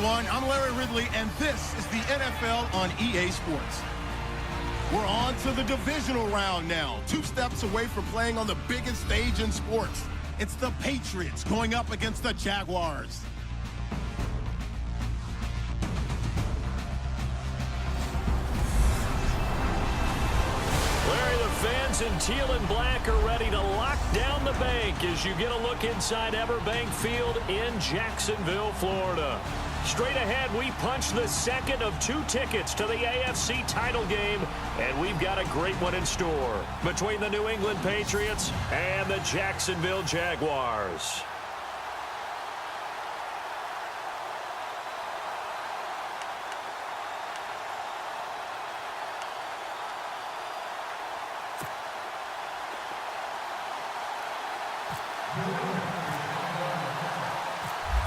everyone. I'm Larry Ridley, and this is the NFL on EA Sports. We're on to the divisional round now, 2 steps away from playing on the biggest stage in sports. It's the Patriots going up against the Jaguars. Larry, the fans in teal and black are ready to lock down the bank as you get a look inside Everbank Field in Jacksonville, Florida. Straight ahead, we punch the second of 2 tickets to the AFC title game, and we've got a great one in store between the New England Patriots and the Jacksonville Jaguars.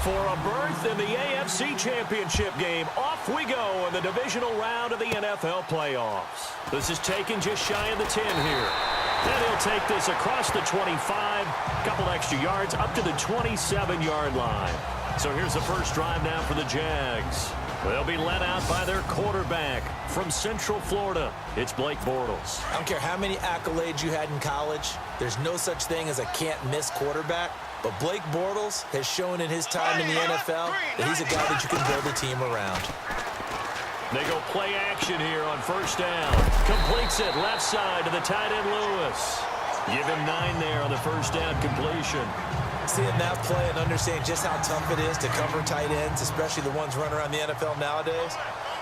For a berth in the AFC Championship game, off we go in the divisional round of the NFL playoffs. This is taken just shy of the 10 here. Then he'll take this across the 25, couple extra yards up to the 27-yard line. So here's the first drive now for the Jags. They'll be led out by their quarterback from Central Florida. It's Blake Bortles. I don't care how many accolades you had in college. There's no such thing as a can't-miss quarterback. But Blake Bortles has shown in his time in the NFL that he's a guy that you can build a team around. They go play action here on first down. Completes it left side to the tight end Lewis. Give him 9 there on the first down completion. Seeing that play and understanding just how tough it is to cover tight ends, especially the ones running around the NFL nowadays,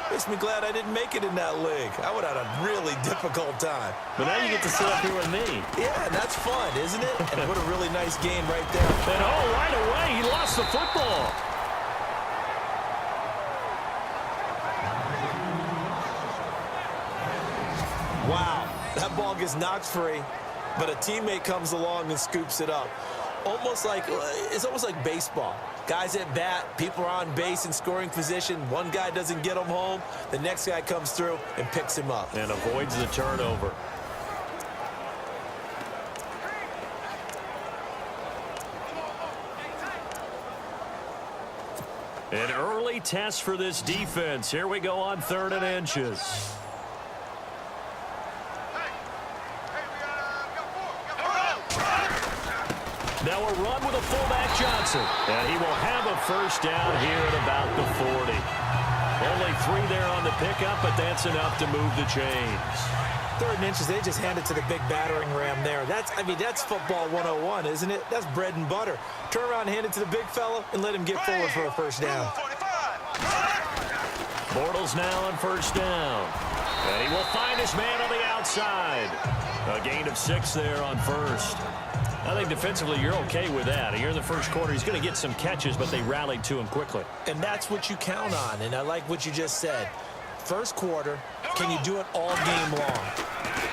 makes me glad I didn't make it in that league. I would have had a really difficult time. But now you get to sit up here with me. Yeah, and that's fun, isn't it? And what a really nice game right there. And right away, he lost the football. Wow, that ball gets knocked free, but a teammate comes along and scoops it up. It's almost like baseball. Guys at bat, people are on base in scoring position. One guy doesn't get him home. The next guy comes through and picks him up. And avoids the turnover. An early test for this defense. Here we go on 3rd and inches. Now a run with a fullback Johnson. And he will have a first down here at about the 40. Only 3 there on the pickup, but that's enough to move the chains. 3rd and inches, they just hand it to the big battering ram there. That's football 101, isn't it? That's bread and butter. Turn around and hand it to the big fella and let him get forward for a first down. Bortles now on first down. And he will find his man on the outside. A gain of 6 there on first. I think defensively you're okay with that. Here in the first quarter, he's going to get some catches, but they rallied to him quickly. And that's what you count on, and I like what you just said. First quarter, can you do it all game long?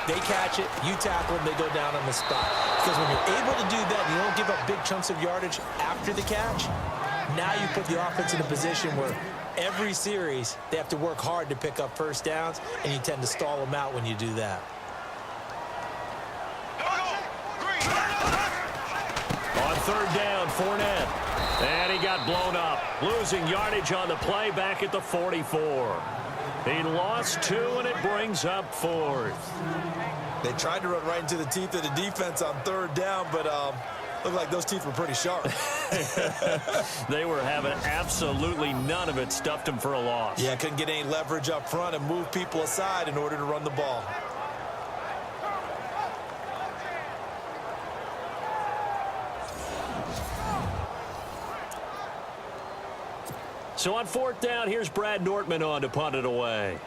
They catch it, you tackle them, they go down on the spot. Because when you're able to do that, you don't give up big chunks of yardage after the catch, now you put the offense in a position where every series they have to work hard to pick up first downs, and you tend to stall them out when you do that. On 3rd down, Fournette. And he got blown up. Losing yardage on the play back at the 44. He lost 2, and it brings up 4th. They tried to run right into the teeth of the defense on 3rd down, but looked like those teeth were pretty sharp. They were having absolutely none of it. Stuffed him for a loss. Yeah, couldn't get any leverage up front and move people aside in order to run the ball. So on 4th down, here's Brad Nortman on to punt it away.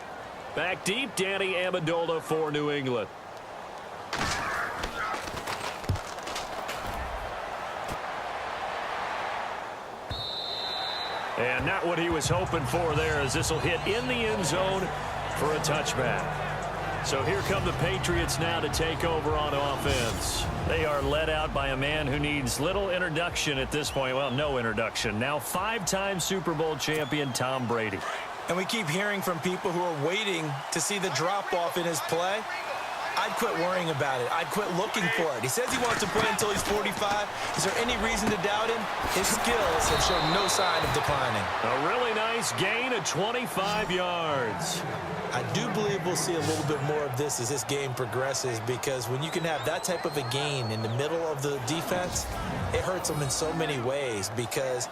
Back deep, Danny Amendola for New England. And not what he was hoping for there, as this will hit in the end zone for a touchback. So here come the Patriots now to take over on offense. They are led out by a man who needs little introduction at this point. Well, no introduction. Now 5-time Super Bowl champion Tom Brady. And we keep hearing from people who are waiting to see the drop-off in his play. I'd quit worrying about it. I'd quit looking for it. He says he wants to play until he's 45. Is there any reason to doubt him? His skills have shown no sign of declining. A really nice gain of 25 yards. I do believe we'll see a little bit more of this as this game progresses, because when you can have that type of a gain in the middle of the defense, it hurts them in so many ways, because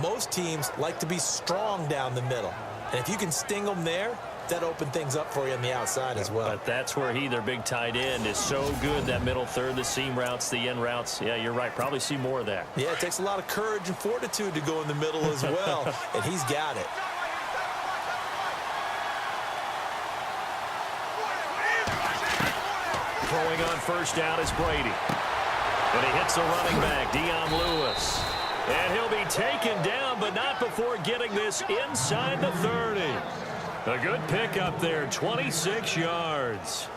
most teams like to be strong down the middle. And if you can sting them there, that opened things up for you on the outside as well. But that's where their big tight end, is so good, that middle third, the seam routes, the end routes. Yeah, you're right. Probably see more of that. Yeah, it takes a lot of courage and fortitude to go in the middle as well, and he's got it. Throwing on first down is Brady. And he hits the running back, Dion Lewis. And he'll be taken down, but not before getting this inside the 30. A good pickup there, 26 yards.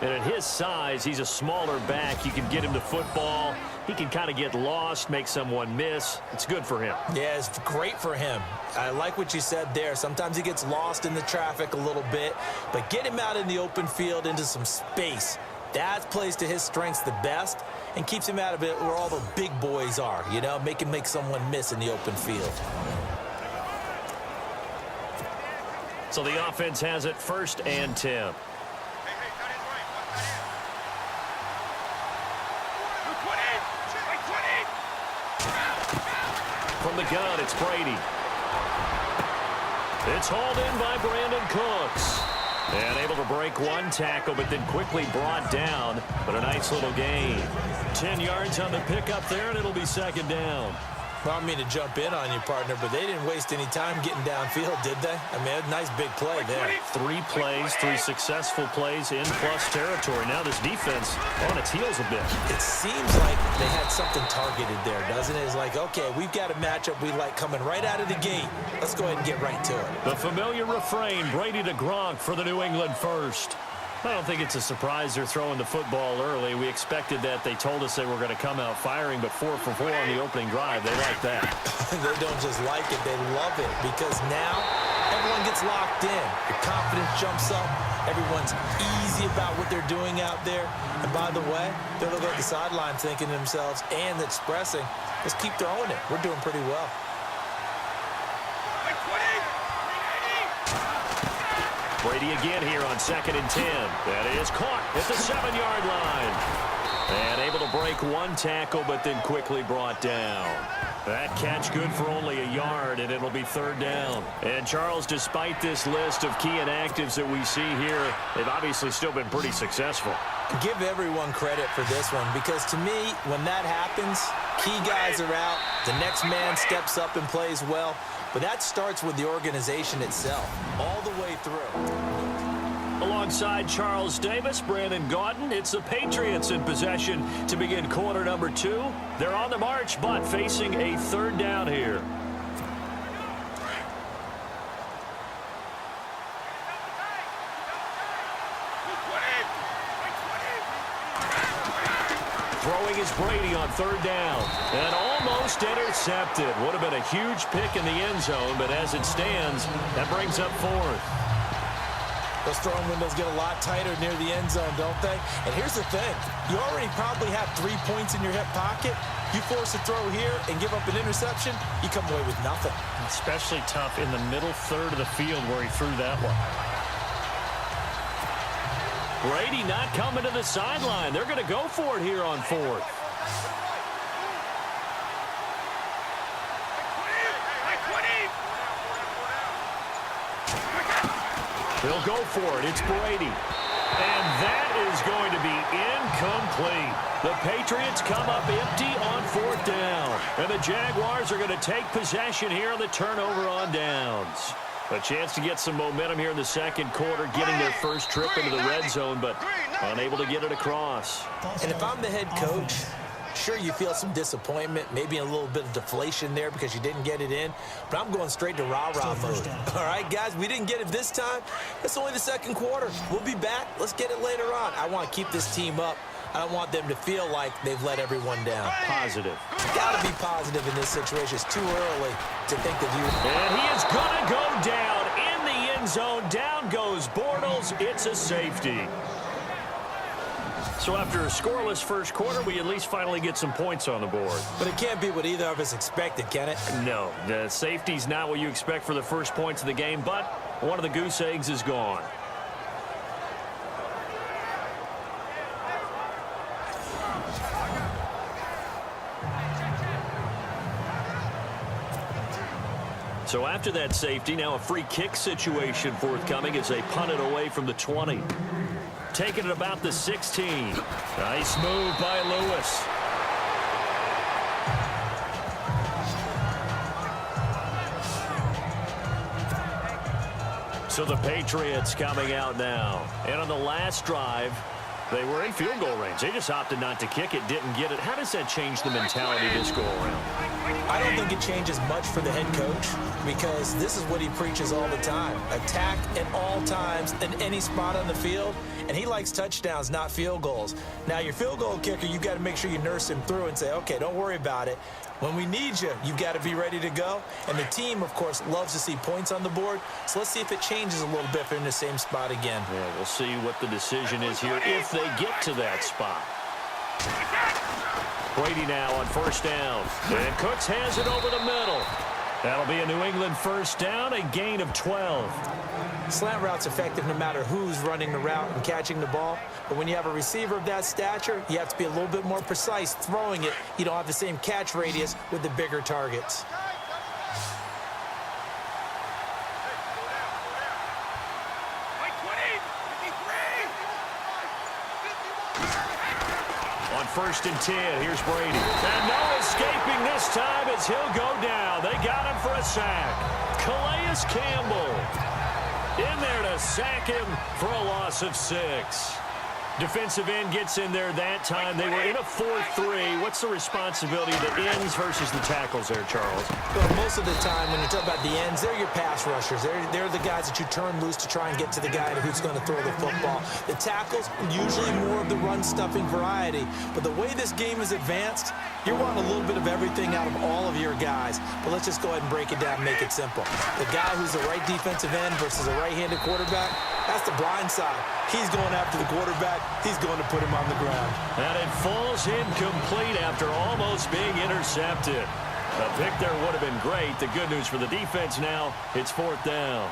And at his size, he's a smaller back. You can get him to football. He can kind of get lost, make someone miss. It's good for him. Yeah, it's great for him. I like what you said there. Sometimes he gets lost in the traffic a little bit, but get him out in the open field into some space. That plays to his strengths the best and keeps him out of it where all the big boys are, you know, make someone miss in the open field. So the offense has it 1st and 10. From the gun, it's Brady. It's hauled in by Brandon Cooks. And able to break one tackle, but then quickly brought down. But a nice little gain. 10 yards on the pickup there, and it'll be 2nd down. Well, I don't mean to jump in on you, partner, but they didn't waste any time getting downfield, did they? I mean, a nice big play there. 3 plays, 3 successful plays in plus territory. Now this defense on its heels a bit. It seems like they had something targeted there, doesn't it? It's like, okay, we've got a matchup we like coming right out of the gate. Let's go ahead and get right to it. The familiar refrain, Brady to Gronk for the New England first. I don't think it's a surprise they're throwing the football early. We expected that. They told us they were going to come out firing, but 4 for 4 on the opening drive. They like that. They don't just like it, they love it, because now everyone gets locked in. Your confidence jumps up. Everyone's easy about what they're doing out there. And by the way, they're looking at the sideline thinking to themselves and expressing, let's keep throwing it. We're doing pretty well. Brady again here on 2nd and 10. That is caught at the 7-yard line. And able to break one tackle, but then quickly brought down. That catch good for only a yard, and it'll be 3rd down. And Charles, despite this list of key inactives that we see here, they've obviously still been pretty successful. Give everyone credit for this one, because to me, when that happens, key guys are out, the next man steps up and plays well. But that starts with the organization itself, all the way through. Alongside Charles Davis, Brandon Gaudin, it's the Patriots in possession to begin quarter number 2. They're on the march, but facing a 3rd down here. Throwing is Brady on 3rd down. And almost intercepted. Would have been a huge pick in the end zone, but as it stands, that brings up 4th. Those throwing windows get a lot tighter near the end zone, don't they? And here's the thing. You already probably have 3 points in your hip pocket. You force a throw here and give up an interception, you come away with nothing. Especially tough in the middle third of the field where he threw that one. Brady not coming to the sideline. They're going to go for it here on 4th. They'll go for it. It's Brady. And that is going to be incomplete. The Patriots come up empty on 4th down. And the Jaguars are going to take possession here on the turnover on downs. A chance to get some momentum here in the 2nd quarter, getting their first trip into the red zone, but unable to get it across. And if I'm the head coach, sure, you feel some disappointment, maybe a little bit of deflation there because you didn't get it in, but I'm going straight to rah-rah mode. All right, guys, we didn't get it this time. It's only the 2nd quarter. We'll be back. Let's get it later on. I want to keep this team up. I don't want them to feel like they've let everyone down. Positive. Got to be positive in this situation. It's too early to think that you... And he is going to go down in the end zone. Down goes Bortles. It's a safety. So after a scoreless first quarter, we at least finally get some points on the board. But it can't be what either of us expected, can it? No, the safety's not what you expect for the first points of the game, but one of the goose eggs is gone. So after that safety, now a free kick situation forthcoming as they punt it away from the 20. Taking it about the 16. Nice move by Lewis. So the Patriots coming out now. And on the last drive, they were in field goal range. They just opted not to kick it, didn't get it. How does that change the mentality this go around? I don't think it changes much for the head coach because this is what he preaches all the time. Attack at all times in any spot on the field, and he likes touchdowns, not field goals. Now, your field goal kicker, you've got to make sure you nurse him through and say, okay, don't worry about it. When we need you, you've got to be ready to go. And the team, of course, loves to see points on the board. So let's see if it changes a little bit if they're in the same spot again. Yeah, we'll see what the decision is here if they get to that spot. Brady now on first down. And Cooks has it over the middle. That'll be a New England first down, a gain of 12. Slant route's effective no matter who's running the route and catching the ball. But when you have a receiver of that stature, you have to be a little bit more precise throwing it. You don't have the same catch radius with the bigger targets. On first and 10, here's Brady. And no escaping this time as he'll go down. They got him for a sack. Calais Campbell in there to sack him for a loss of 6. Defensive end gets in there that time. They were in a 4-3. What's the responsibility of the ends versus the tackles there, Charles? Well, most of the time when you talk about the ends, they're your pass rushers. They're the guys that you turn loose to try and get to the guy who's going to throw the football. The tackles, usually more of the run-stuffing variety. But the way this game is advanced, you're wanting a little bit of everything out of all of your guys. But let's just go ahead and break it down and make it simple. The guy who's the right defensive end versus a right-handed quarterback, that's the blind side. He's going after the quarterback. He's going to put him on the ground. And it falls incomplete after almost being intercepted. A pick there would have been great. The good news for the defense now, it's fourth down.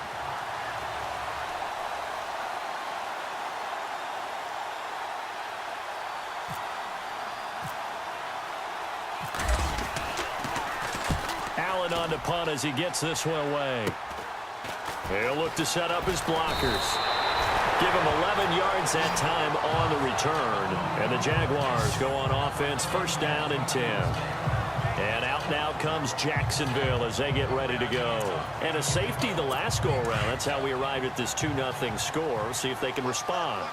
Allen on the punt as he gets this one away. He'll look to set up his blockers. Give him 11 yards that time on the return. And the Jaguars go on offense, first down and 10. And out now comes Jacksonville as they get ready to go. And a safety the last go-around. That's how we arrived at this 2-0 score. We'll see if they can respond.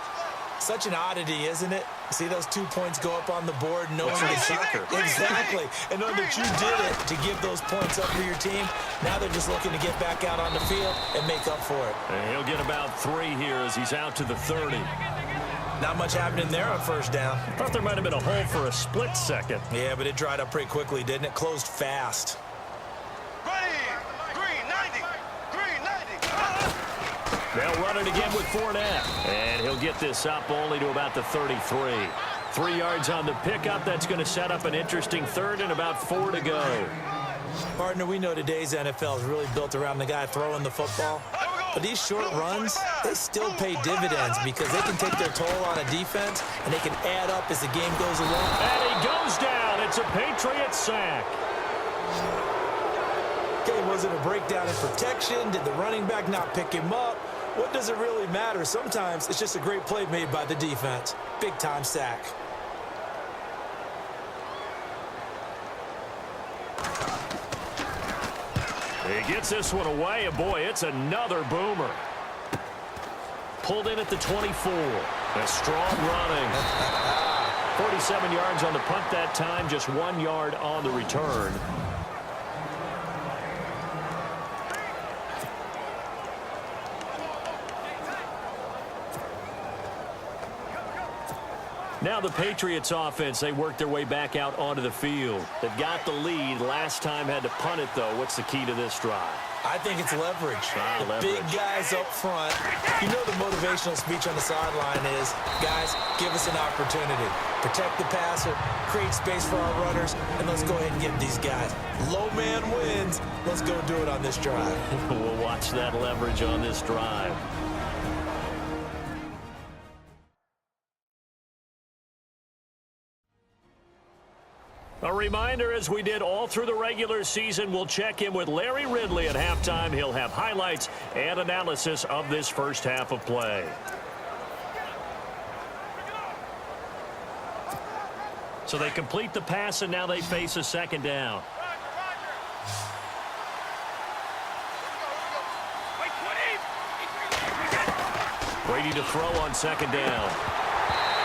Such an oddity, isn't it? See those 2 points go up on the board knowing that soccer. Exactly. And knowing that you did it to give those points up for your team. Now they're just looking to get back out on the field and make up for it. And he'll get about 3 here as he's out to the 30. Not much happening there on first down. I thought there might have been a hole for a split second. Yeah, but it dried up pretty quickly, didn't it? Closed fast. They'll run it again with Fournette. And he'll get this up only to about the 33. 3 yards on the pickup. That's going to set up an interesting third and about 4 to go. Partner, we know today's NFL is really built around the guy throwing the football. But these short runs, they still pay dividends because they can take their toll on a defense and they can add up as the game goes along. And he goes down. It's a Patriot sack. Okay, was it a breakdown in protection? Did the running back not pick him up? What does it really matter? Sometimes it's just a great play made by the defense. Big-time sack. He gets this one away, and boy, it's another boomer. Pulled in at the 24. A strong running. 47 yards on the punt that time, just 1 yard on the return. Now the Patriots offense, they work their way back out onto the field. They've got the lead. Last time had to punt it, though. What's the key to this drive? I think it's leverage. Leverage. Big guys up front. You know the motivational speech on the sideline is, guys, give us an opportunity. Protect the passer, create space for our runners, and let's go ahead and get these guys. Low man wins. Let's go do it on this drive. We'll watch that leverage on this drive. A reminder, as we did all through the regular season, we'll check in with Larry Ridley at halftime. He'll have highlights and analysis of this first half of play. So they complete the pass, and now they face a second down. Brady to throw on second down.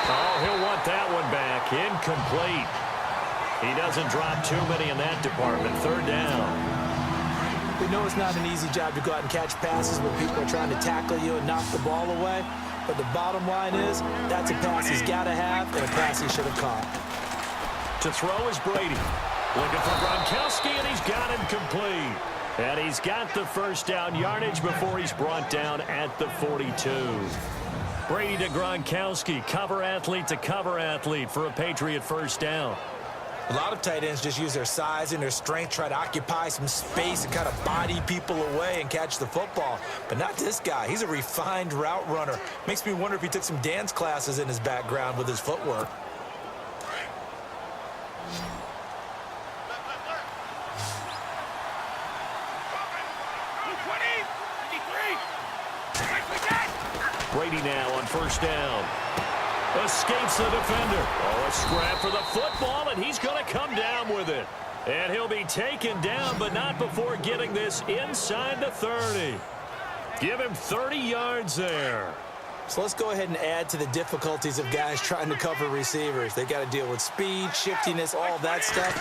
Oh, he'll want that one back. Incomplete. He doesn't drop too many in that department. Third down. We know it's not an easy job to go out and catch passes when people are trying to tackle you and knock the ball away. But the bottom line is, that's a pass he's got to have and a pass he should have caught. To throw is Brady. Looking for Gronkowski, and he's got him complete. And he's got the first down yardage before he's brought down at the 42. Brady to Gronkowski, cover athlete to cover athlete for a Patriot first down. A lot of tight ends just use their size and their strength, try to occupy some space and kind of body people away and catch the football. But not this guy. He's a refined route runner. Makes me wonder if he took some dance classes in his background with his footwork. Brady now on first down. Escapes the defender. Oh, a scrap for the football, and he's going to come down with it. And he'll be taken down, but not before getting this inside the 30. Give him 30 yards there. So let's go ahead and add to the difficulties of guys trying to cover receivers. They got to deal with speed, shiftiness, all that stuff.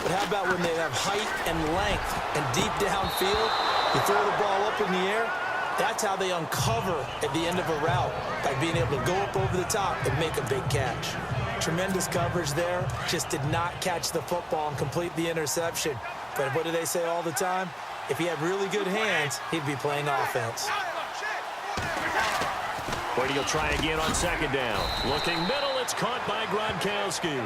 But how about when they have height and length and deep downfield? You throw the ball up in the air. That's how they uncover at the end of a route, by being able to go up over the top and make a big catch. Tremendous coverage there. Just did not catch the football and complete the interception. But what do they say all the time? If he had really good hands, he'd be playing offense. Brady will try again on second down. Looking middle, it's caught by Gronkowski.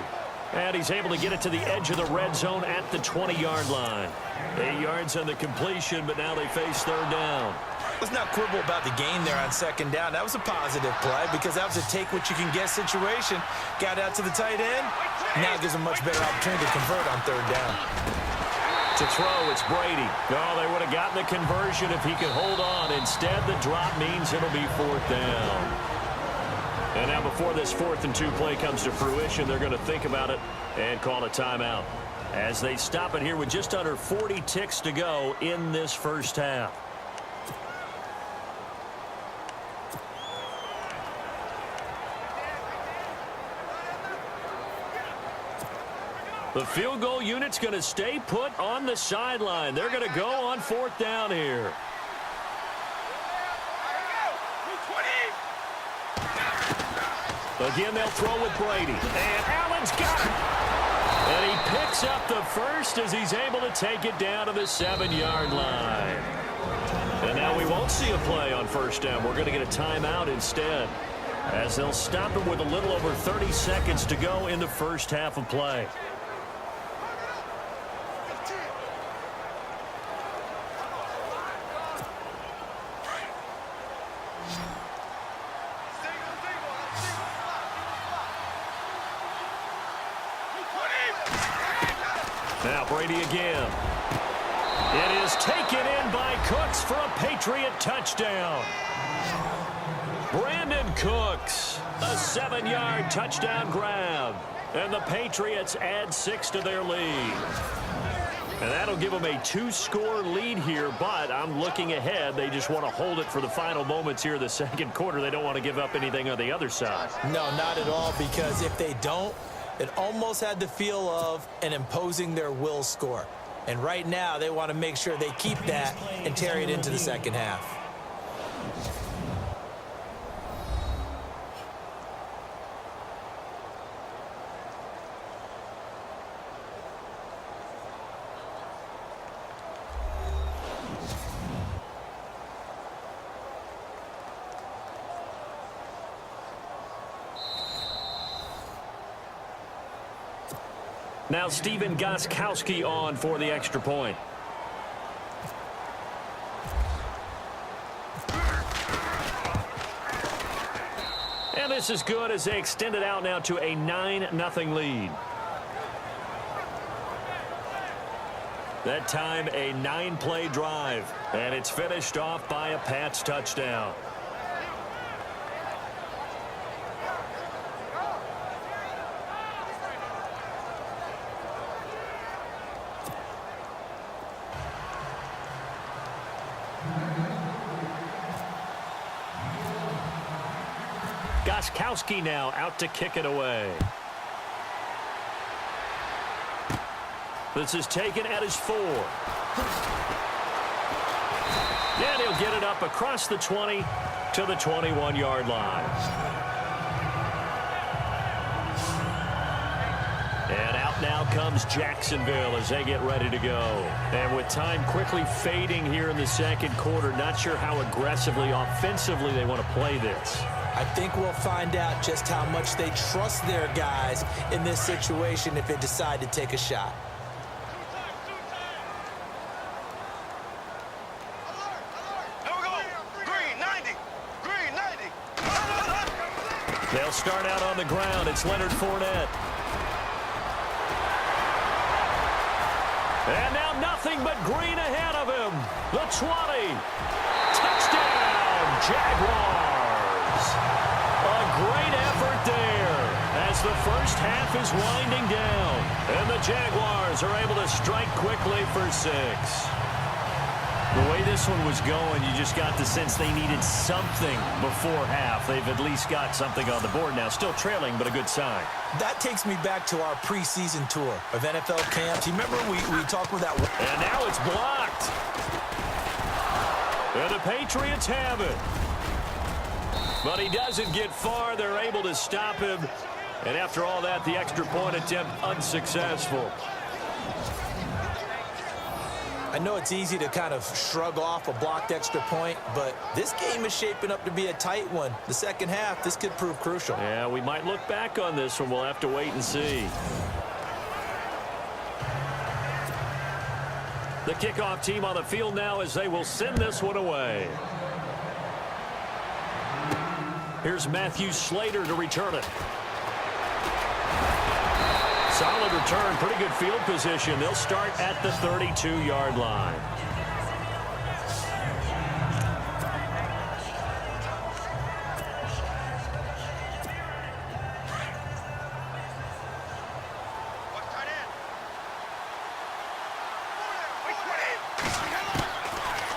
And he's able to get it to the edge of the red zone at the 20-yard line. 8 yards on the completion, but now they face third down. Let's not quibble about the gain there on second down. That was a positive play because that was a take-what-you-can-get situation. Got out to the tight end. Now it gives him a much better opportunity to convert on third down. To throw, it's Brady. Oh, they would have gotten the conversion if he could hold on. Instead, the drop means it'll be fourth down. And now before this 4th and 2 play comes to fruition, they're going to think about it and call a timeout as they stop it here with just under 40 ticks to go in this first half. The field goal unit's going to stay put on the sideline. They're going to go on fourth down here. Again, they'll throw with Brady. And Allen's got it. And he picks up the first as he's able to take it down to the 7-yard line. And now we won't see a play on first down. We're going to get a timeout instead, as they'll stop it with a little over 30 seconds to go in the first half of play. Now Brady again. It is taken in by Cooks for a Patriot touchdown. Brandon Cooks, a 7-yard touchdown grab. And the Patriots add 6 to their lead. And that'll give them a 2-score lead here, but I'm looking ahead. They just want to hold it for the final moments here of the second quarter. They don't want to give up anything on the other side. No, not at all, because if they don't, it almost had the feel of an imposing their will score. And right now, they want to make sure they keep that and carry it into the second half. Now Steven Gostkowski on for the extra point. And this is good as they extend it out now to a 9-0 lead. That time a 9-play drive, and it's finished off by a Pats touchdown. Gostkowski now out to kick it away. This is taken at his 4. And he'll get it up across the 20 to the 21-yard line. And out now comes Jacksonville as they get ready to go. And with time quickly fading here in the second quarter, not sure how aggressively, offensively they want to play this. I think we'll find out just how much they trust their guys in this situation if they decide to take a shot. They'll start out on the ground. It's Leonard Fournette. And now nothing but green ahead of him. The 20. Touchdown, Jaguars. A great effort there as the first half is winding down. And the Jaguars are able to strike quickly for 6. The way this one was going, you just got the sense they needed something before half. They've at least got something on the board now. Still trailing, but a good sign. That takes me back to our preseason tour of NFL camps. You remember we talked with that one. And now it's blocked. And the Patriots have it. But he doesn't get far. They're able to stop him. And after all that, the extra point attempt unsuccessful. I know it's easy to kind of shrug off a blocked extra point, but this game is shaping up to be a tight one. The second half, this could prove crucial. Yeah, we might look back on this one. We'll have to wait and see. The kickoff team on the field now as they will send this one away. Here's Matthew Slater to return it. Solid return, pretty good field position. They'll start at the 32-yard line.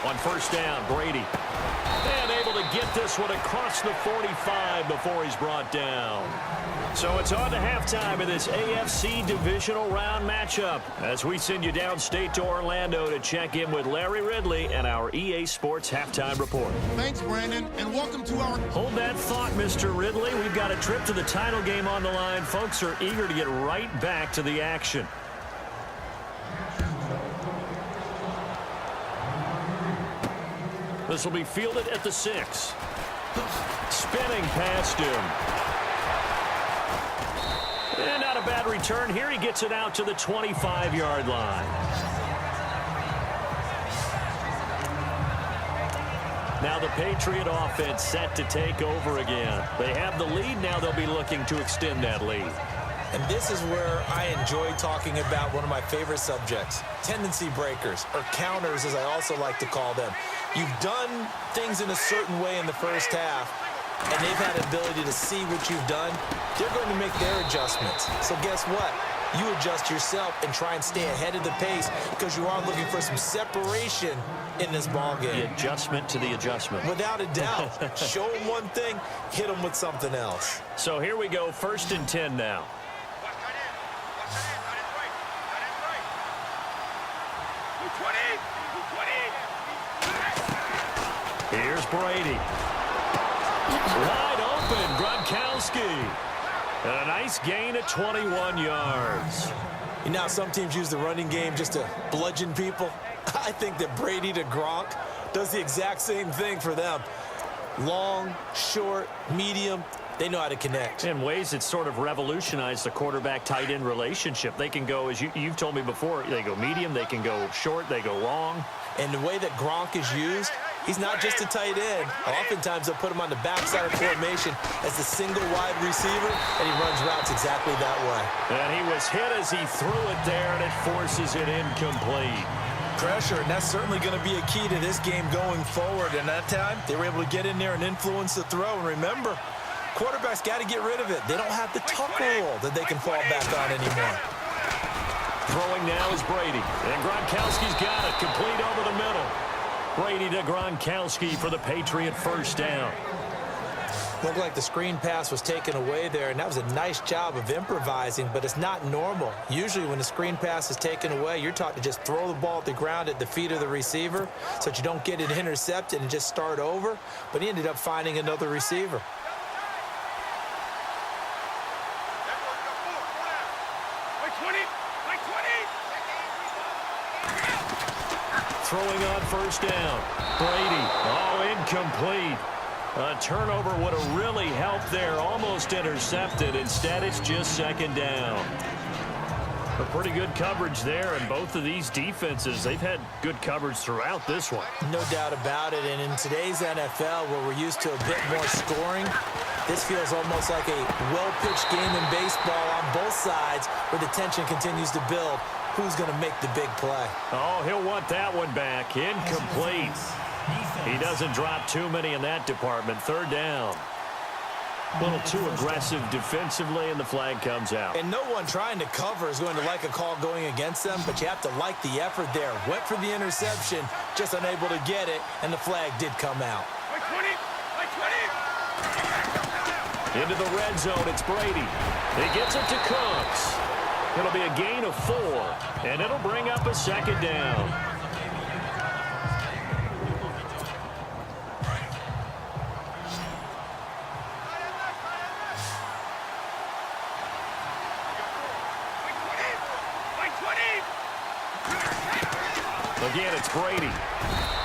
On first down, Brady. And able to get this one across the 45 before he's brought down. So it's on to halftime in this AFC divisional round matchup as we send you downstate to Orlando to check in with Larry Ridley and our EA Sports Halftime Report. Thanks, Brandon, and welcome to our... Hold that thought, Mr. Ridley. We've got a trip to the title game on the line. Folks are eager to get right back to the action. This will be fielded at the 6. Spinning past him. And not a bad return here. He gets it out to the 25-yard line. Now the Patriot offense set to take over again. They have the lead. Now they'll be looking to extend that lead. And this is where I enjoy talking about one of my favorite subjects, tendency breakers, or counters as I also like to call them. You've done things in a certain way in the first half, and they've had the ability to see what you've done. They're going to make their adjustments. So guess what? You adjust yourself and try and stay ahead of the pace because you are looking for some separation in this ballgame. The adjustment to the adjustment. Without a doubt. Show them one thing, hit them with something else. So here we go, 1st and 10 now. Here's Brady. Wide open, Gronkowski. And a nice gain at 21 yards. You know, some teams use the running game just to bludgeon people. I think that Brady to Gronk does the exact same thing for them. Long, short, medium. They know how to connect. In ways that sort of revolutionized the quarterback-tight end relationship. They can go, as you've told me before, they go medium, they can go short, they go long. And the way that Gronk is used, he's not just a tight end. Oftentimes they'll put him on the backside of formation as the single wide receiver, and he runs routes exactly that way. And he was hit as he threw it there, and it forces it incomplete. Pressure, and that's certainly going to be a key to this game going forward. And that time, they were able to get in there and influence the throw. And remember, quarterbacks got to get rid of it. They don't have the tuck rule that they can fall back on anymore. Throwing now is Brady. And Gronkowski's got it, complete over the middle. Brady to Gronkowski for the Patriot first down. Looked like the screen pass was taken away there, and that was a nice job of improvising, but it's not normal. Usually when the screen pass is taken away, you're taught to just throw the ball at the ground at the feet of the receiver so that you don't get it intercepted and just start over, but he ended up finding another receiver. Throwing on first down. Brady, incomplete. A turnover would have really helped there, almost intercepted. Instead, it's just second down. A pretty good coverage there, and both of these defenses, they've had good coverage throughout this one. No doubt about it, and in today's NFL, where we're used to a bit more scoring, this feels almost like a well-pitched game in baseball on both sides where the tension continues to build. Who's going to make the big play? Oh, he'll want that one back. Incomplete. He doesn't drop too many in that department. Third down. A little too aggressive defensively, and the flag comes out. And no one trying to cover is going to like a call going against them, but you have to like the effort there. Went for the interception, just unable to get it, and the flag did come out. Into the red zone, it's Brady. He gets it to Cooks. It'll be a gain of 4, and it'll bring up a second down. Again, it's Brady.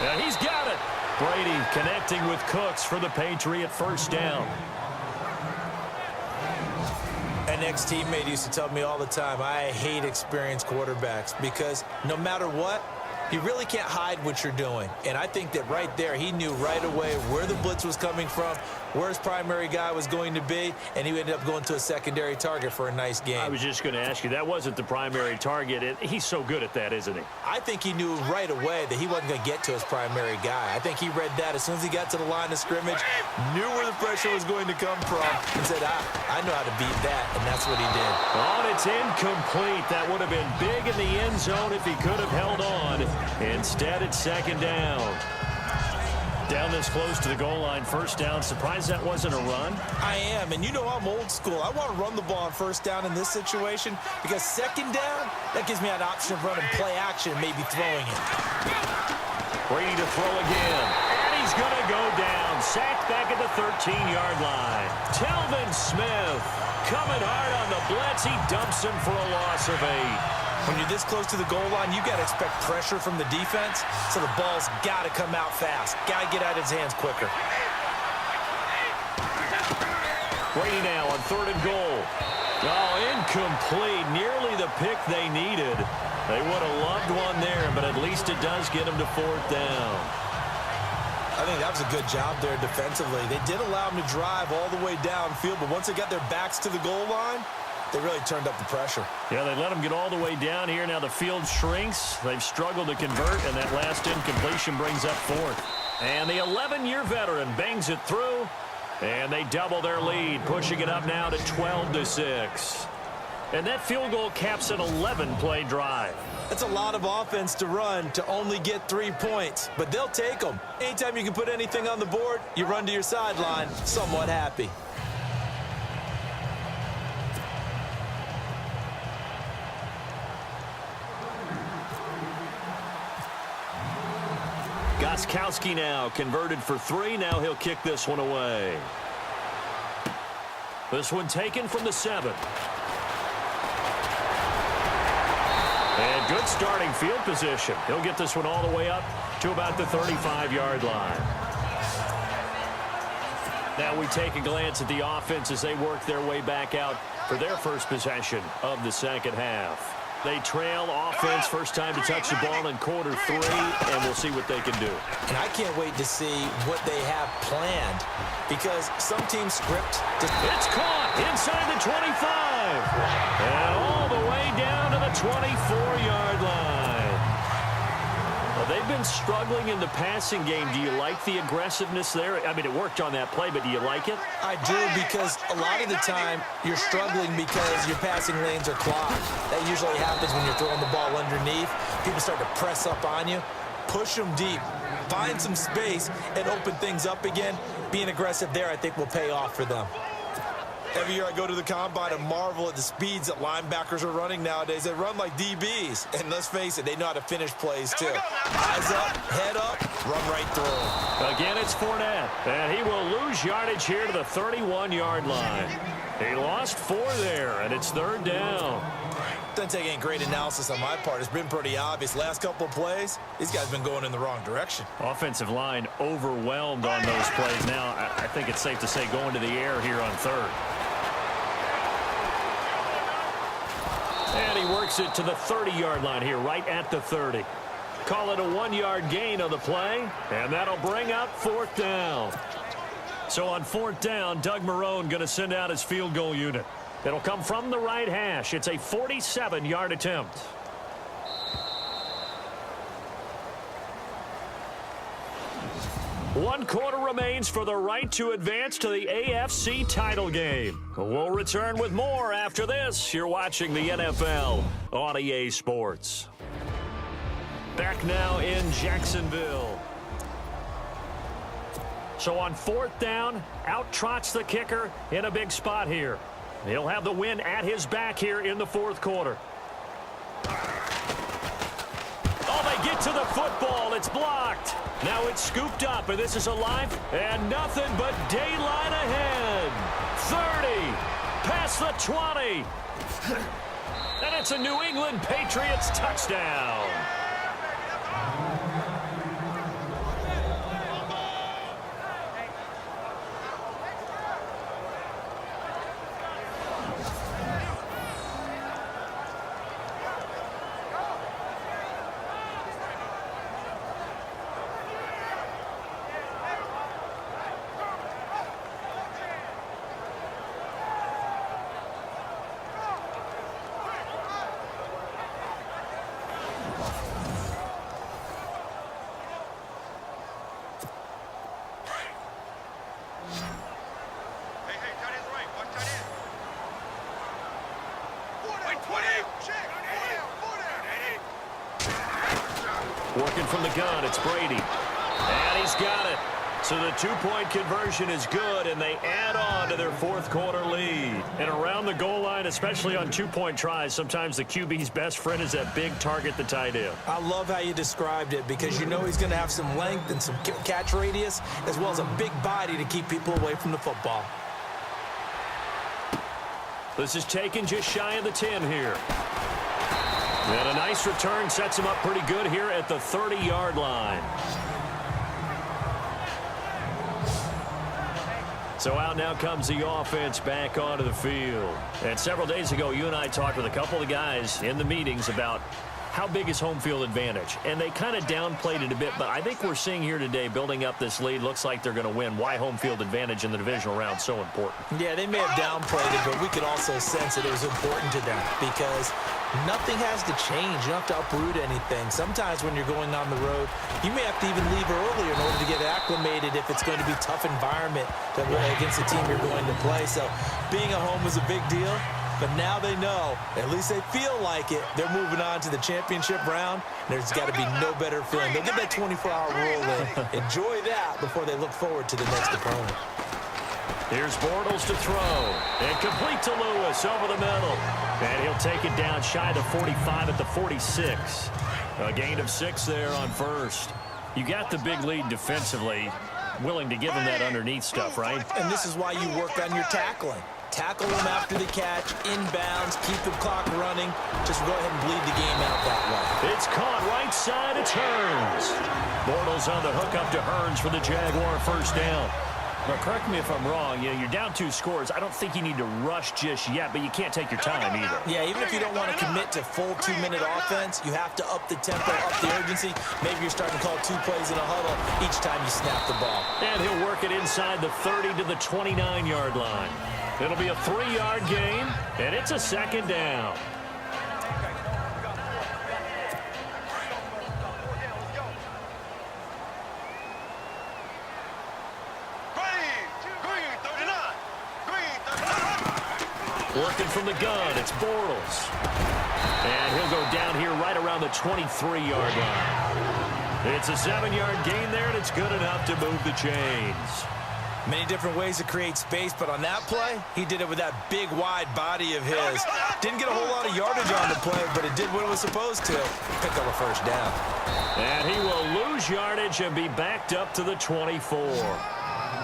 And he's got it. Brady connecting with Cooks for the Patriot first down. An ex-teammate used to tell me all the time, I hate experienced quarterbacks because no matter what, you really can't hide what you're doing. And I think that right there, he knew right away where the blitz was coming from, where his primary guy was going to be, and he ended up going to a secondary target for a nice game. I was just going to ask you, that wasn't the primary target. He's so good at that, isn't he? I think he knew right away that he wasn't going to get to his primary guy. I think he read that as soon as he got to the line of scrimmage, knew where the pressure was going to come from, and said, I know how to beat that, and that's what he did. Oh, it's incomplete. That would have been big in the end zone if he could have held on. Instead, it's second down. Down this close to the goal line, first down. Surprised that wasn't a run? I am, and you know I'm old school. I want to run the ball on first down in this situation because second down, that gives me an option of running play action and maybe throwing it. Brady to throw again. And he's going to go down. Sacked back at the 13-yard line. Telvin Smith coming hard on the blitz. He dumps him for a loss of 8. When you're this close to the goal line, you got to expect pressure from the defense, so the ball's got to come out fast. Got to get out of his hands quicker. Brady now on 3rd and goal. Oh, incomplete. Nearly the pick they needed. They would have loved one there, but at least it does get them to 4th down. I think that was a good job there defensively. They did allow them to drive all the way downfield, but once they got their backs to the goal line, they really turned up the pressure. Yeah, they let them get all the way down here. Now the field shrinks. They've struggled to convert, and that last incompletion brings up 4th. And the 11-year veteran bangs it through, and they double their lead, pushing it up now to 12-6. And that field goal caps an 11-play drive. That's a lot of offense to run to only get 3 points, but they'll take them. Anytime you can put anything on the board, you run to your sideline somewhat happy. Gostkowski now converted for 3. Now he'll kick this one away. This one taken from the 7. And good starting field position. He'll get this one all the way up to about the 35-yard line. Now we take a glance at the offense as they work their way back out for their first possession of the second half. They trail offense, first time to touch the ball in quarter 3, and we'll see what they can do. And I can't wait to see what they have planned, because some teams script. It's caught inside the 25, and all the way down to the 24-yard line. Well, they've been struggling in the passing game. Do you like the aggressiveness there? I mean, it worked on that play, but do you like it? I do, because a lot of the time you're struggling because your passing lanes are clogged. That usually happens when you're throwing the ball underneath. People start to press up on you. Push them deep. Find some space and open things up again. Being aggressive there, I think, will pay off for them. Every year I go to the combine and marvel at the speeds that linebackers are running nowadays. They run like DBs. And let's face it, they know how to finish plays too. Eyes up, head up, run right through. Again, it's Fournette. And he will lose yardage here to the 31-yard line. He lost 4 there, and it's 3rd down. Doesn't take any great analysis on my part. It's been pretty obvious. Last couple of plays, these guys have been going in the wrong direction. Offensive line overwhelmed on those plays. Now, I think it's safe to say going to the air here on 3rd. And he works it to the 30-yard line here, right at the 30. Call it a 1-yard gain on the play, and that'll bring up 4th down. So on 4th down, Doug Marrone going to send out his field goal unit. It'll come from the right hash. It's a 47-yard attempt. One quarter remains for the right to advance to the AFC title game. We'll return with more after this. You're watching the NFL on EA Sports. Back now in Jacksonville. So on 4th down, out trots the kicker in a big spot here. He'll have the win at his back here in the 4th quarter. Oh, they get to the football. It's blocked. Now it's scooped up, and this is alive, and nothing but daylight ahead. 30, past the 20. And it's a New England Patriots touchdown. Working from the gun, it's Brady. And he's got it. So the 2-point conversion is good, and they add on to their 4th quarter lead. And around the goal line, especially on 2-point tries, sometimes the QB's best friend is that big target, the tight end. I love how you described it, because you know he's going to have some length and some catch radius, as well as a big body to keep people away from the football. This is taken just shy of the 10 here. And a nice return sets him up pretty good here at the 30-yard line. So out now comes the offense back onto the field. And several days ago, you and I talked with a couple of guys in the meetings about how big is home field advantage. And they kind of downplayed it a bit, but I think we're seeing here today, building up this lead, looks like they're going to win. Why home field advantage in the divisional round so important? Yeah, they may have downplayed it, but we could also sense that it was important to them, because nothing has to change. You don't have to uproot anything. Sometimes when you're going on the road, you may have to even leave earlier in order to get acclimated if it's going to be a tough environment against the team you're going to play. So being at home is a big deal. But now they know, at least they feel like it, they're moving on to the championship round. There's got to be no better feeling. They'll get that 24-hour rule in. Enjoy that before they look forward to the next opponent. Here's Bortles to throw. And complete to Lewis over the middle. And he'll take it down shy of the 45 at the 46. A gain of 6 there on first. You got the big lead defensively. Willing to give him that underneath stuff, right? And this is why you work on your tackling. Tackle them after the catch, inbounds, keep the clock running. Just go ahead and bleed the game out that way. It's caught right side. It's Hurns. Bortles on the hook up to Hurns for the Jaguar first down. Well, correct me if I'm wrong. Yeah, you're down 2 scores. I don't think you need to rush just yet, but you can't take your time either. Yeah, even if you don't want to commit to full 2-minute offense, you have to up the tempo, up the urgency. Maybe you're starting to call 2 plays in a huddle each time you snap the ball. And he'll work it inside the 30 to the 29-yard line. It'll be a 3-yard gain, and it's a 2nd down. Working from the gun, it's Bortles. And he'll go down here right around the 23-yard line. It's a 7-yard gain there, and it's good enough to move the chains. Many different ways to create space, but on that play, he did it with that big, wide body of his. Didn't get a whole lot of yardage on the play, but it did what it was supposed to. Pick up a 1st down. And he will lose yardage and be backed up to the 24.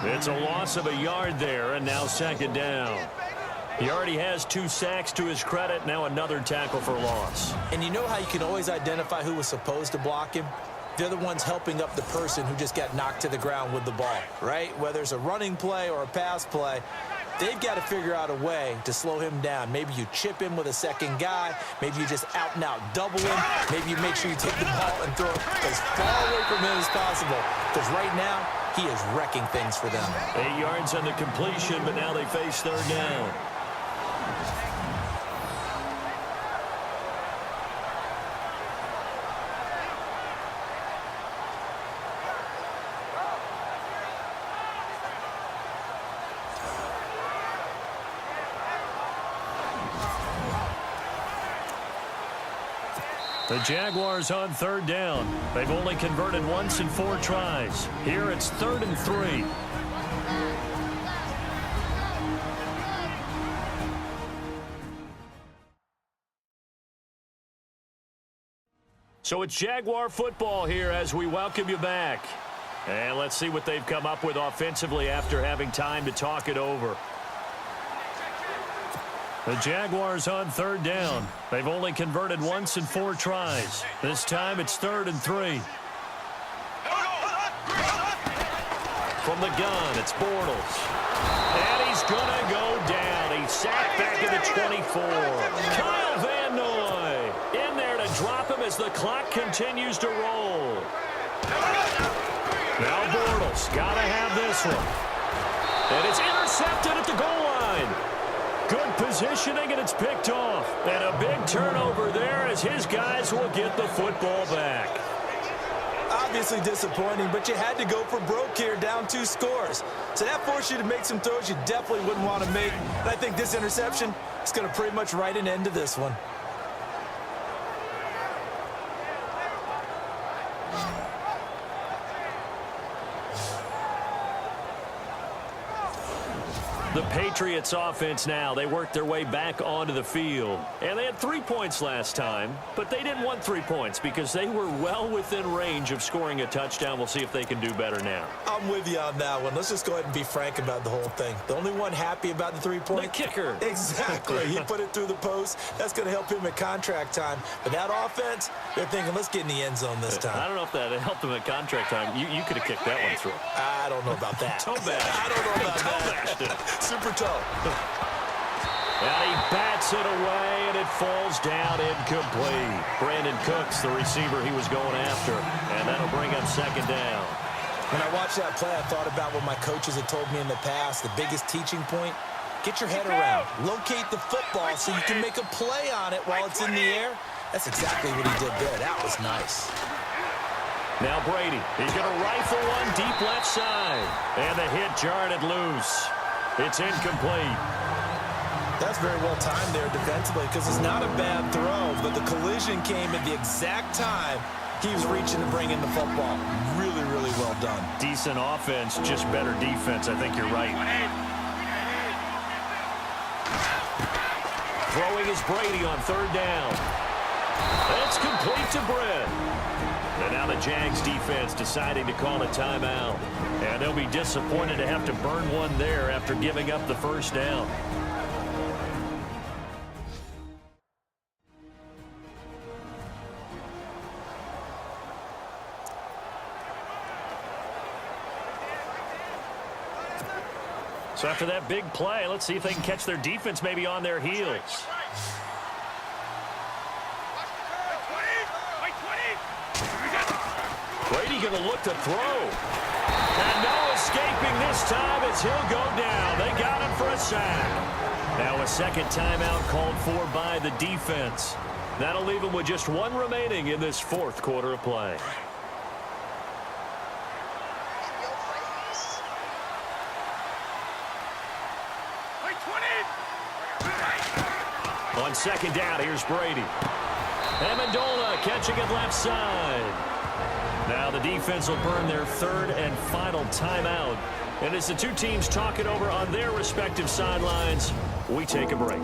It's a loss of a yard there, and now 2nd down. He already has 2 sacks to his credit, now another tackle for loss. And you know how you can always identify who was supposed to block him? They're the ones helping up the person who just got knocked to the ground with the ball, right? Whether it's a running play or a pass play, they've got to figure out a way to slow him down. Maybe you chip him with a 2nd guy. Maybe you just out-and-out double him. Maybe you make sure you take the ball and throw it as far away from him as possible. Because right now, he is wrecking things for them. 8 yards on the completion, but now they face 3rd down. The Jaguars on 3rd down. They've only converted once in 4 tries. Here it's 3rd and 3. So it's Jaguar football here as we welcome you back. And let's see what they've come up with offensively after having time to talk it over. The Jaguars on 3rd down. They've only converted once in 4 tries. This time it's 3rd and 3. From the gun, it's Bortles. And he's going to go down. He's sacked back at the 24. Kyle Van Noy in there to drop him as the clock continues to roll. Now Bortles got to have this one. And it's intercepted at the goal line. Good positioning, and it's picked off. And a big turnover there as his guys will get the football back. Obviously disappointing, but you had to go for broke here, down 2 scores. So that forced you to make some throws you definitely wouldn't want to make. And I think this interception is going to pretty much write an end to this one. The Patriots offense now, they worked their way back onto the field. And they had 3 points last time, but they didn't want 3 points because they were well within range of scoring a touchdown. We'll see if they can do better now. I'm with you on that one. Let's just go ahead and be frank about the whole thing. The only one happy about the 3-point? The kicker. Exactly. He put it through the post. That's going to help him at contract time. But that offense, they're thinking, let's get in the end zone this time. I don't know if that helped him at contract time. You could have kicked that one through. I don't know about that. Toe bash. I don't know about that. Super toe. And he bats it away, and it falls down incomplete. Brandon Cooks, the receiver he was going after, and that'll bring up 2nd down. When I watched that play, I thought about what my coaches had told me in the past. The biggest teaching point, get your head around. Locate the football so you can make a play on it while it's in the air. That's exactly what he did there. That was nice. Now Brady, he's going to rifle one deep left side. And the hit jarred it loose. It's incomplete. That's very well timed there defensively because it's not a bad throw, but the collision came at the exact time he was reaching to bring in the football. Really, really well done. Decent offense, just better defense. I think you're right. Throwing is Brady on 3rd down. It's complete to Britt. And now the Jags defense deciding to call a timeout. And they'll be disappointed to have to burn one there after giving up the 1st down. So after that big play, let's see if they can catch their defense maybe on their heels. Brady going to look to throw. And no escaping this time as he'll go down. They got him for a sack. Now a second timeout called for by the defense. That'll leave them with just one remaining in this fourth quarter of play. On second down, here's Brady. Amendola catching it left side. Now the defense will burn their third and final timeout. And as the two teams talk it over on their respective sidelines, we take a break.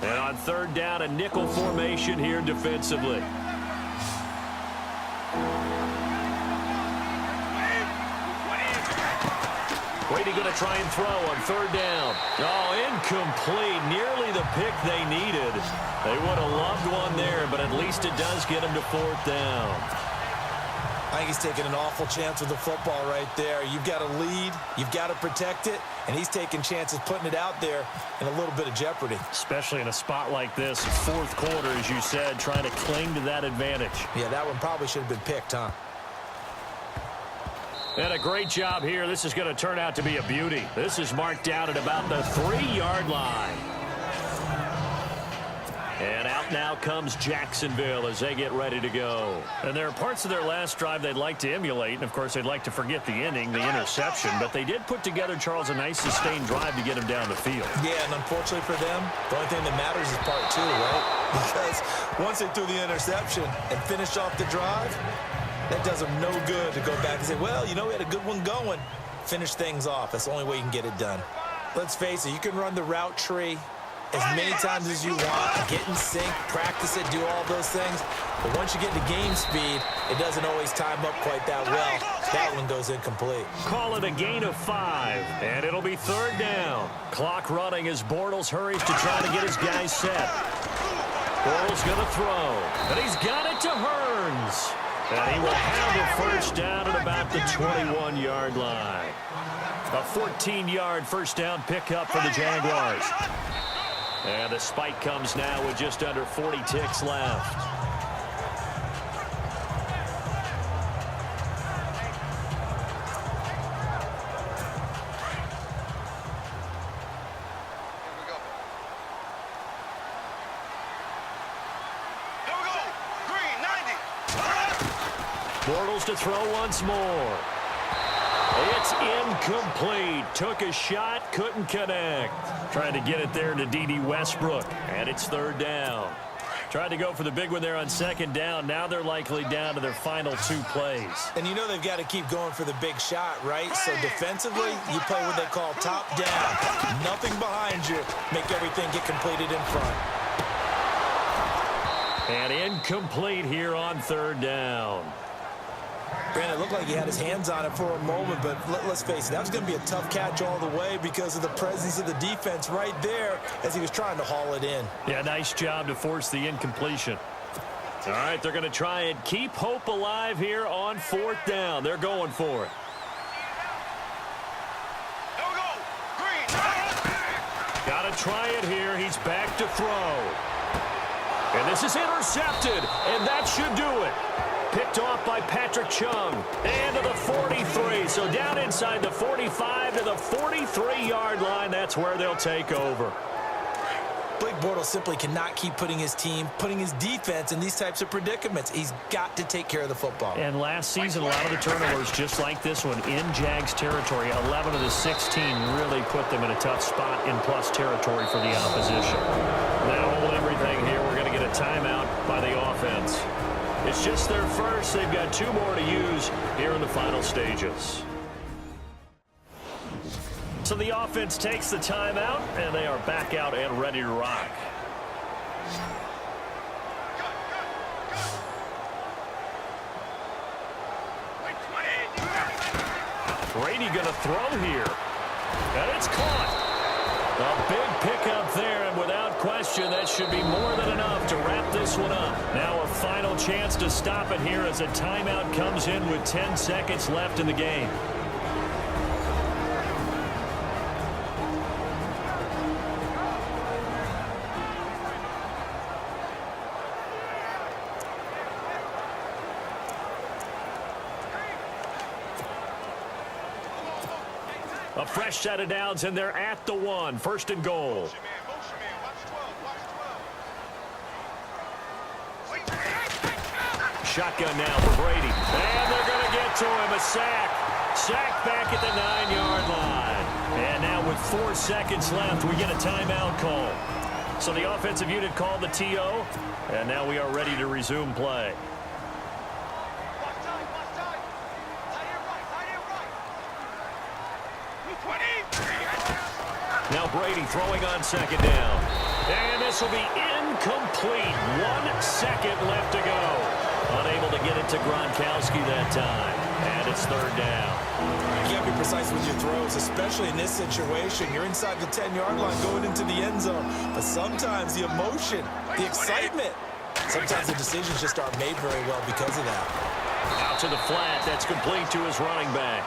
And on third down, a nickel formation here defensively. Brady going to try and throw on third down. Oh, incomplete. Nearly the pick they needed. They would have loved one there, but at least it does get them to fourth down. I think he's taking an awful chance with the football right there. You've got to lead. You've got to protect it. And he's taking chances putting it out there in a little bit of jeopardy. Especially in a spot like this, fourth quarter, as you said, trying to cling to that advantage. Yeah, that one probably should have been picked, huh? And a great job here. This is going to turn out to be a beauty. This is marked out at about the 3-yard line. And out now comes Jacksonville as they get ready to go. And there are parts of their last drive they'd like to emulate. And, of course, they'd like to forget the inning, the interception. But they did put together, Charles, a nice sustained drive to get him down the field. Yeah, and unfortunately for them, the only thing that matters is part two, right? Because once they threw the interception and finished off the drive, that does them no good to go back and say, well, you know, we had a good one going. Finish things off. That's the only way you can get it done. Let's face it, you can run the route tree as many times as you want, get in sync, practice it, do all those things. But once you get to game speed, it doesn't always time up quite that well. That one goes incomplete. Call it a gain of 5, and it'll be third down. Clock running as Bortles hurries to try to get his guys set. Bortles going to throw, and he's got it to Hearns. And he will have the first down at about the 21-yard line. A 14-yard first down pickup for the Jaguars. And the spike comes now with just under 40 ticks left. Bortles to throw once more. It's incomplete. Took a shot, couldn't connect. Trying to get it there to D.D. Westbrook, and it's third down. Tried to go for the big one there on second down. Now they're likely down to their final 2 plays. And you know they've got to keep going for the big shot, right? So defensively, you play what they call top down. Nothing behind you. Make everything get completed in front. And incomplete here on third down. Brandon, it looked like he had his hands on it for a moment, but let's face it, that was going to be a tough catch all the way because of the presence of the defense right there as he was trying to haul it in. Yeah, nice job to force the incompletion. All right, they're going to try and keep hope alive here on fourth down. They're going for it. Got to try it here. He's back to throw. And this is intercepted, and that should do it. Picked off by Patrick Chung. And to the 43. So down inside the 45 to the 43-yard line. That's where they'll take over. Blake Bortles simply cannot keep putting his team, putting his defense in these types of predicaments. He's got to take care of the football. And last season, a lot of the turnovers, just like this one, in Jags territory, 11 of the 16 really put them in a tough spot in plus territory for the opposition. Now hold everything here. We're going to get a timeout by the offense. It's just their first. They've got 2 more to use here in the final stages. So the offense takes the timeout, and they are back out and ready to rock. Brady going to throw here. And it's caught. A big pickup there, and without question, that should be more than enough to wrap this one up. Now a final chance to stop it here as a timeout comes in with 10 seconds left in the game. A fresh set of downs, and they're at the 1. First and goal. Shotgun now for Brady. And they're going to get to him. A sack. Sack back at the 9-yard line. And now with 4 seconds left, we get a timeout call. So the offensive unit called the TO, and now we are ready to resume play. Now Brady throwing on second down. And this will be incomplete. 1 second left to go. Unable to get it to Gronkowski that time. And it's third down. You got to be precise with your throws, especially in this situation. You're inside the 10-yard line going into the end zone. But sometimes the emotion, the excitement, sometimes the decisions just aren't made very well because of that. Out to the flat. That's complete to his running back.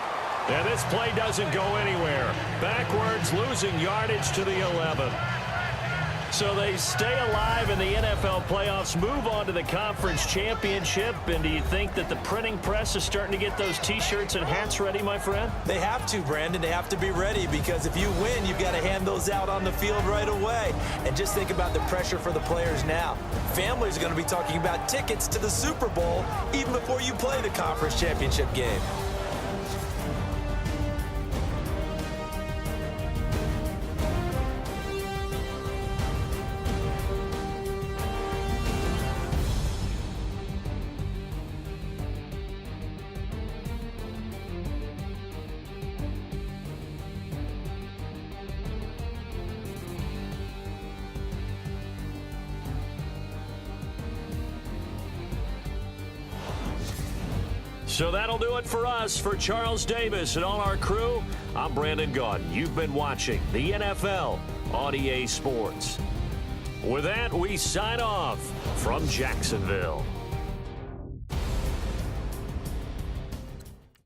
And this play doesn't go anywhere. Backwards, losing yardage to the 11. So they stay alive in the NFL playoffs, move on to the conference championship. And do you think that the printing press is starting to get those T-shirts and hats ready, my friend? They have to, Brandon. They have to be ready because if you win, you've got to hand those out on the field right away. And just think about the pressure for the players now. Families are going to be talking about tickets to the Super Bowl even before you play the conference championship game. So that'll do it for us. For Charles Davis and all our crew, I'm Brandon Gaudin. You've been watching the NFL on EA Sports. With that, we sign off from Jacksonville.